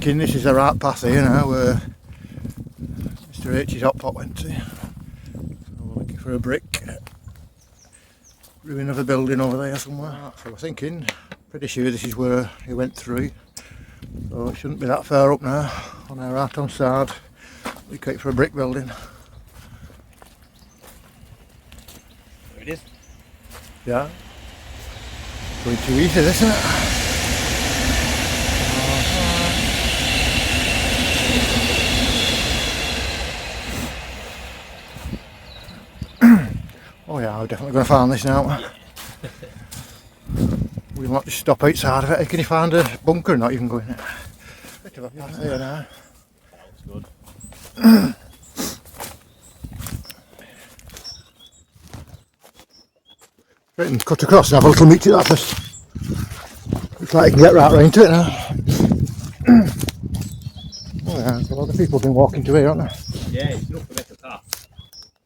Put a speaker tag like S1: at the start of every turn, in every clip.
S1: thinking this is the right path here now where Mr H's Hotpot went to. So we're looking for a brick ruin of a building over there somewhere. So we're thinking, pretty sure this is where he went through. So it shouldn't be that far up now. On our right hand side, we look for a brick building.
S2: There it is.
S1: Yeah. Going too easy, isn't it? Oh yeah, we're definitely going to find this now. We want to stop outside of it. Can you find a bunker or not even going in it? Bit of a path here now.
S2: That looks good.
S1: Right, and cut across and have a little meet at that first. Looks like you can get right round to it now. Oh yeah, there's a lot of people have been walking to here, aren't there?
S2: Yeah, it's not for better path.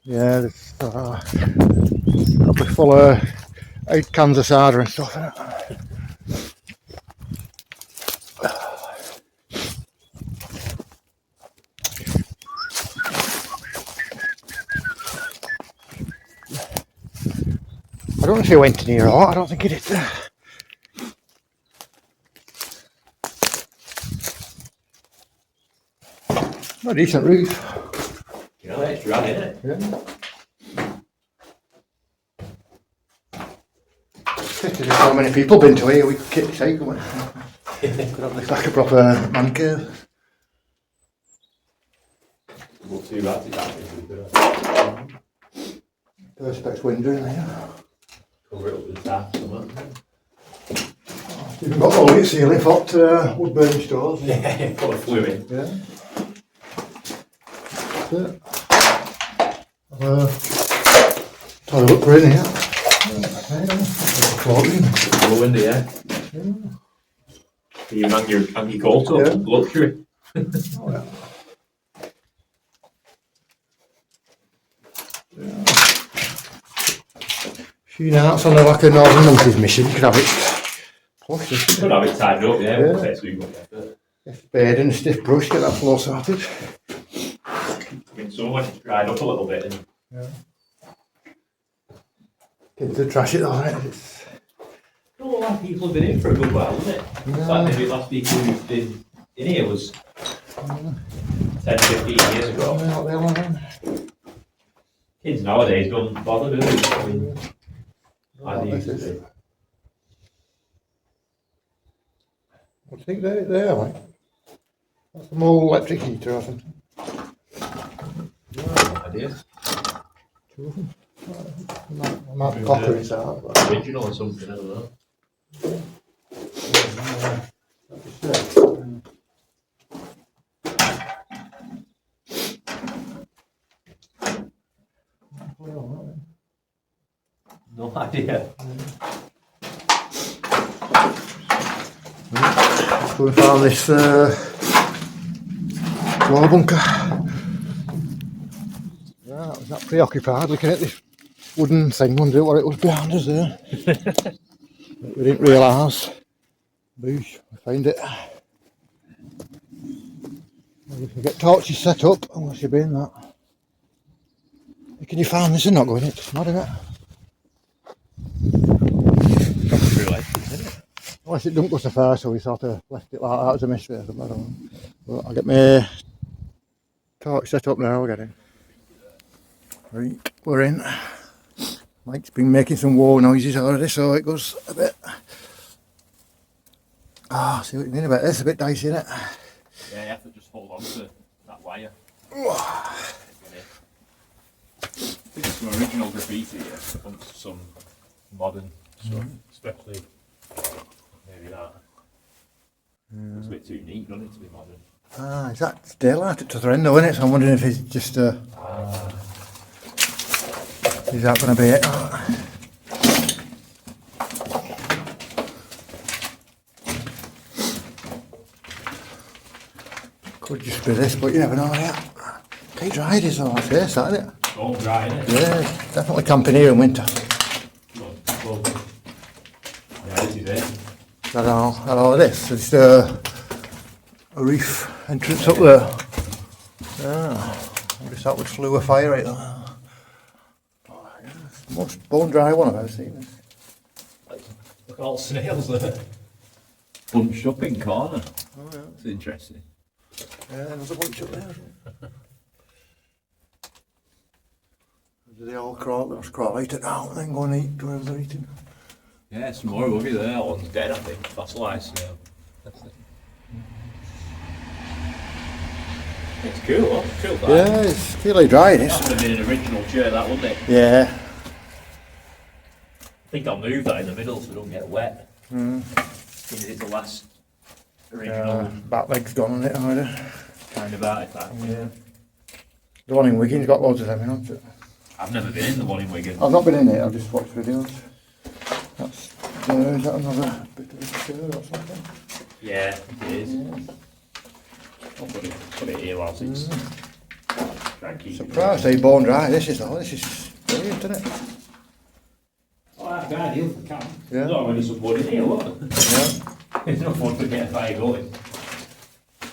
S1: Yeah, there's probably full of out cans of cider and stuff in it. I don't know if he went in here or not, I don't think he did. A decent roof.
S2: You know, it's dry, isn't it?
S1: Yeah. There's so many people been to here, we could kick this out, couldn't we? Could have this like a proper man cave.
S2: Not too bad to that.
S1: Perspex window in here.
S2: Cover it up with that somewhere.
S1: You've got all your ceiling hot wood burning stores.
S2: Yeah, full of fluid.
S1: Yeah. That's it. Try to look for in here.
S2: Full window, yeah. You hang your coat up,
S1: Yeah.
S2: luxury.
S1: Oh, yeah. Few nights on like a Northern Monkeys mission, you could have it plush.
S2: Could have it tied up, yeah.
S1: Yeah.
S2: Next week, yeah.
S1: Spade and a stiff brush, get that floor sorted.
S2: I mean, so much it's dried up a little bit. And
S1: Yeah. Kids would trash it though, right? It's...
S2: a lot of people have been in for a good while, isn't it?
S1: Yeah.
S2: It's like maybe last people who've been in here was 10, 15 years ago.
S1: Not there long then.
S2: Kids nowadays don't bother, do they? I mean,
S1: What
S2: I used to
S1: this is.
S2: do.
S1: What do you think they're like? That's a more electric heater or something.
S2: No idea.
S1: Two of them. I might be copper inside. But...
S2: Original or something, I don't know. No idea.
S1: Let's go and find this floor bunker. Yeah, I was not preoccupied looking at this wooden thing, wondering what it was behind us there. But we didn't realise. Boosh, we found it. Well, if we get torches set up, unless you've been that. Can you find this and not going? It's mad, isn't it? Unless it don't go so far, so we sort of left it like that as a mystery or something, I don't know. But I'll get my torch set up now, we're getting. Right, we're in. Mike's been making some war noises already, so it goes a bit... Ah, see what you mean about this, a bit dicey, isn't it?
S2: Yeah, you have to just hold on to that wire. This is some original graffiti here, amongst some modern stuff, especially maybe that. It's a bit too neat, doesn't it, to be modern?
S1: Ah, is that daylight at the other end though, isn't it? So I'm wondering if it's just is that going to be it? Could just be this, but you never know yet. Quite dry it is though, I say, isn't it?
S2: It's all dry, isn't it?
S1: Yeah, it's definitely camping here in winter.
S2: Well, yeah, this is it.
S1: I don't know this. It's a reef entrance up there. Yeah, I guess that would slew a fire right there. Oh, yeah, it's the most bone dry one I've ever seen.
S2: Look at all the snails there. Bunched up in corner.
S1: Oh yeah.
S2: It's interesting.
S1: Yeah, there's a bunch up there. They all crawl eat it out and then go and eat whatever they're eating.
S2: Yeah, some more buggy there. That one's dead, I think. Fossilised snail. It's cool, huh? Cool that.
S1: Yeah, it's fairly dry, it is.
S2: That would have been an original chair, that, wouldn't it?
S1: Yeah.
S2: I think I'll move that in the middle so it don't get wet.
S1: Mm.
S2: It's the last original.
S1: Back leg's gone on it either.
S2: Kind of artifact, yeah.
S1: The one in Wigan's got loads of them in, hasn't it?
S2: I've never been in the one in Wigan.
S1: I've not been in it, I've just watched videos. That's is that another bit of a chair or something?
S2: Yeah, it is.
S1: Yeah.
S2: I'll put it here whilst it's try and keep
S1: Surprised they bone dry. This is brilliant, isn't it?
S2: Oh, that's ideal for camp.
S1: Yeah.
S2: There's already some wood in here, what?
S1: Yeah.
S2: There's no fun to get a fire going. I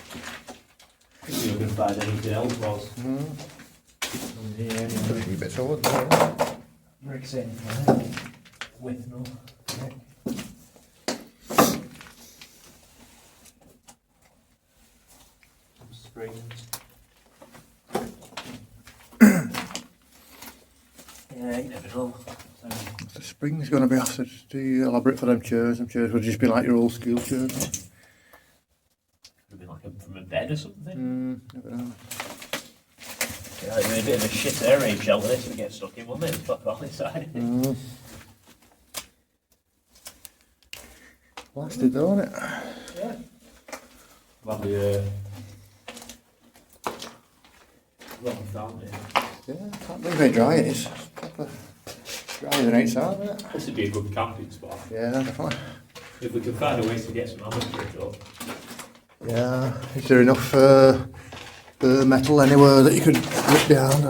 S2: think we were going to find anything else was.
S1: Yeah, a few bits of wood there.
S2: Bricks in with no. Some springs. Yeah, you never know.
S1: The spring's going to be after too elaborate for them chairs. Them chairs would just be like your old school chairs.
S2: Could be like from a bed or something.
S1: Never know.
S2: Yeah, it'd be a bit of a shit air raid shelter this would get stuck in, wouldn't it? Fuck off inside.
S1: Blasted though, isn't it?
S2: Yeah. Lovely, long fountain.
S1: Yeah, can't believe how dry it is. Proper drier than outside, isn't it?
S2: This would be a good camping spot.
S1: Yeah, definitely.
S2: If we can find a way to get some amateur up.
S1: Yeah, is there enough metal anywhere that you could rip down?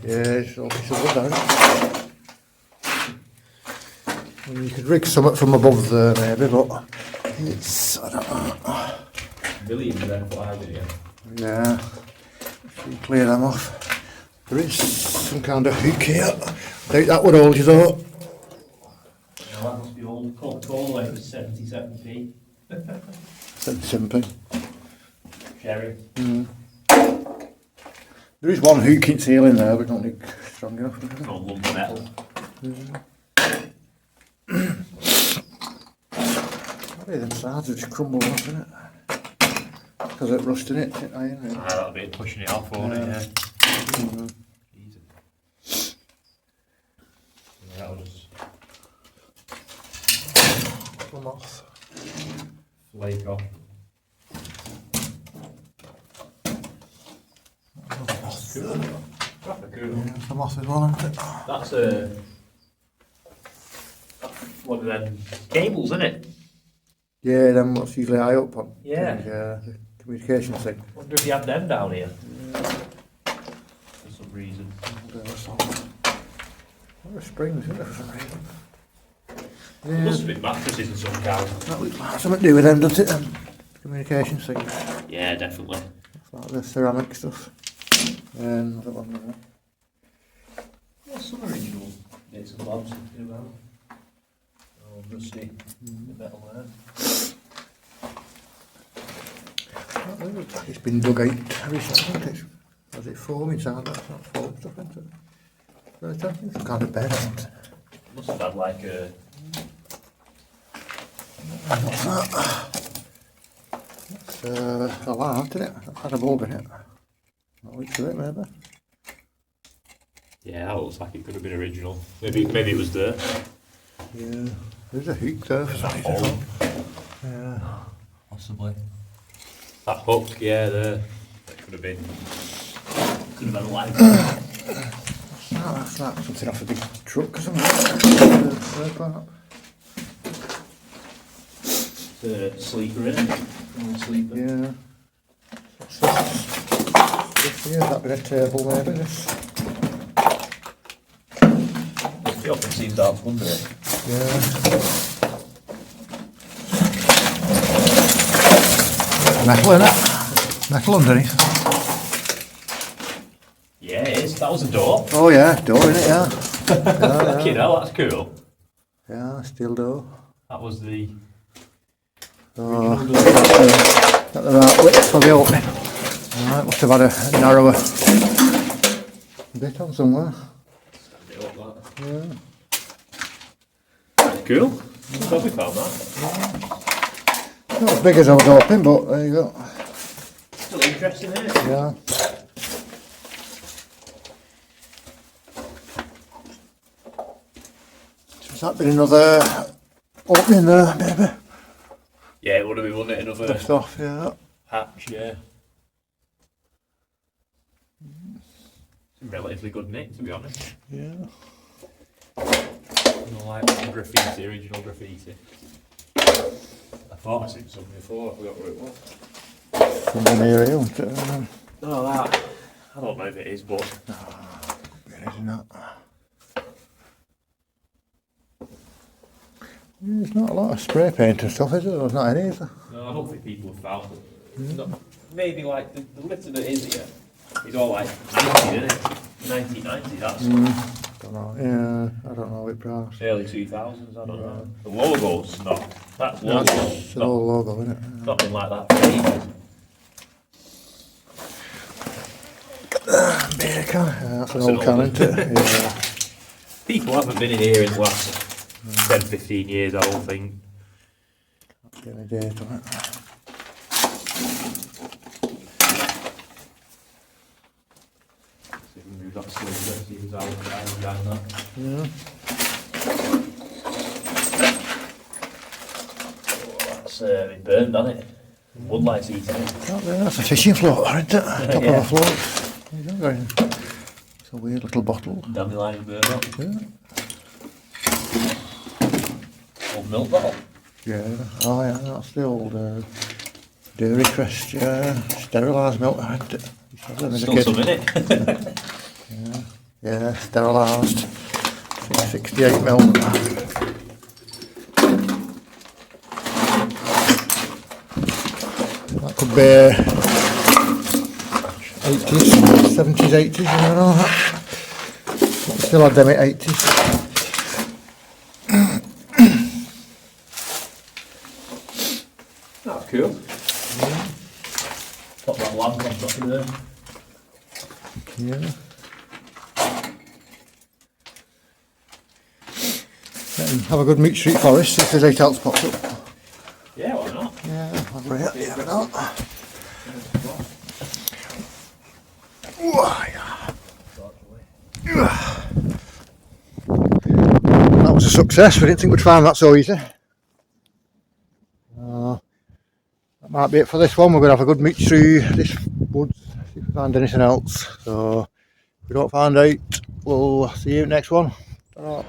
S1: Yeah, it's all piece of wood down. Well, you could rig something from above there maybe, but it's, I don't know.
S2: Millions of them flies in here.
S1: Yeah, if you clear them off. There is some kind of hook here. I doubt that would hold you though.
S2: Now that must be old Coca-Cola when it was 77p.
S1: 77p.
S2: Sherry.
S1: There is one hook in ceiling there, but don't think strong enough.
S2: No lump of metal.
S1: Maybe them sides are just crumbled off, isn't it? Because it's rusting it, isn't iron. Really.
S2: That'll be pushing it off, won't it? Yeah. Easy. Yeah, that'll just
S1: Come off.
S2: flake off. That's cool. Proper cool.
S1: Yeah, some off as well, isn't it?
S2: That's one of them cables, isn't it?
S1: Yeah, them what's usually high up on.
S2: Yeah.
S1: The communication thing.
S2: Wonder if you have them down here. For some reason.
S1: What are springs, isn't it, for some reason?
S2: Must have been mattresses and some kind.
S1: That looks like something to do with them, doesn't it? Them communication things.
S2: Yeah, definitely.
S1: It's like the ceramic stuff. And another one there.
S2: Yeah, some original bits and bobs thinking about. Oh, rusty. The metal there.
S1: It's been dug out recently, isn't it? Was it foam inside that? It's not foam stuff, isn't it? But I don't think it's kind of bed, isn't it?
S2: Must have had like a.
S1: What's that? It's a lark, isn't it? It's had a bulb in it. Not which of it, maybe.
S2: Yeah, that looks like it could have been original. Maybe it was there.
S1: Yeah. There's a hook there for some reason. Yeah.
S2: Possibly. That hook, yeah, there. That could have been. Could have been like.
S1: That's like something off a big truck or something.
S2: The sleeper, isn't it? Sleeper.
S1: Yeah. What's this? Yeah, that bit of table maybe. This.
S2: The often seems out under it.
S1: Yeah. Metal, isn't it? Metal underneath.
S2: Yeah, it is. That was a door.
S1: Oh yeah, door in it, yeah.
S2: Fucking hell, that's cool.
S1: Yeah, steel door.
S2: That was the.
S1: Oh, got the right width for the opening. Right, must have had a narrower bit on somewhere. Yeah.
S2: Cool. I'm glad we found that.
S1: Not as big as I was hoping, but there you go.
S2: Still interesting, isn't it?
S1: Yeah. Has that been another opening there, maybe?
S2: Yeah, it would have been, wouldn't it? Another
S1: Dust off, yeah.
S2: hatch, yeah. It's relatively good nick, to be honest.
S1: Yeah.
S2: Not like graffiti, original graffiti. I thought I seen something before, I forgot what it was.
S1: Something here, isn't it?
S2: Oh, that. I don't know if it is, but.
S1: It is not. There's not a lot of spray paint and stuff, is there? There's not any, is there?
S2: No, I don't think people have found it. Maybe like the litter that is here is all like 90, isn't it? 1990, that's
S1: Don't know. Yeah, I don't know what price.
S2: early 2000s, I don't know. The logo's not. That's logo.
S1: It's an old logo, isn't it?
S2: Nothing like that for ages.
S1: Beer can. Yeah, that's an old can, isn't it? Yeah.
S2: People haven't been in here in the last 10, 15 years, I don't think.
S1: Not any date on it.
S2: See if we move that cylinder, see if it's out behind that.
S1: Yeah.
S2: That's been burned, hasn't it? Woodlight's eating it.
S1: That's a fishing float, isn't it? Top of a float. There you go. It's a weird little bottle.
S2: Dandelion burned up.
S1: Yeah.
S2: Old milk bottle.
S1: Yeah. Oh yeah, that's the old dairy crest, yeah. Sterilised milk, isn't it?
S2: Still some in it.
S1: Yeah, sterilised. 68 ml. That could be 80s, 70s, 80s, you know that. Still had them at 80s.
S2: That's cool. Got that lamp on top of there.
S1: Yeah. Have a good Meat Street Forest if there's 8 else pops up.
S2: Yeah, why not?
S1: Yeah, over here. Yeah, why not? That was a success. We didn't think we'd find that so easy. That might be it for this one. We're going to have a good meet through this woods, see if we find anything else. So if we don't find out, we'll see you next one. Ta-ra.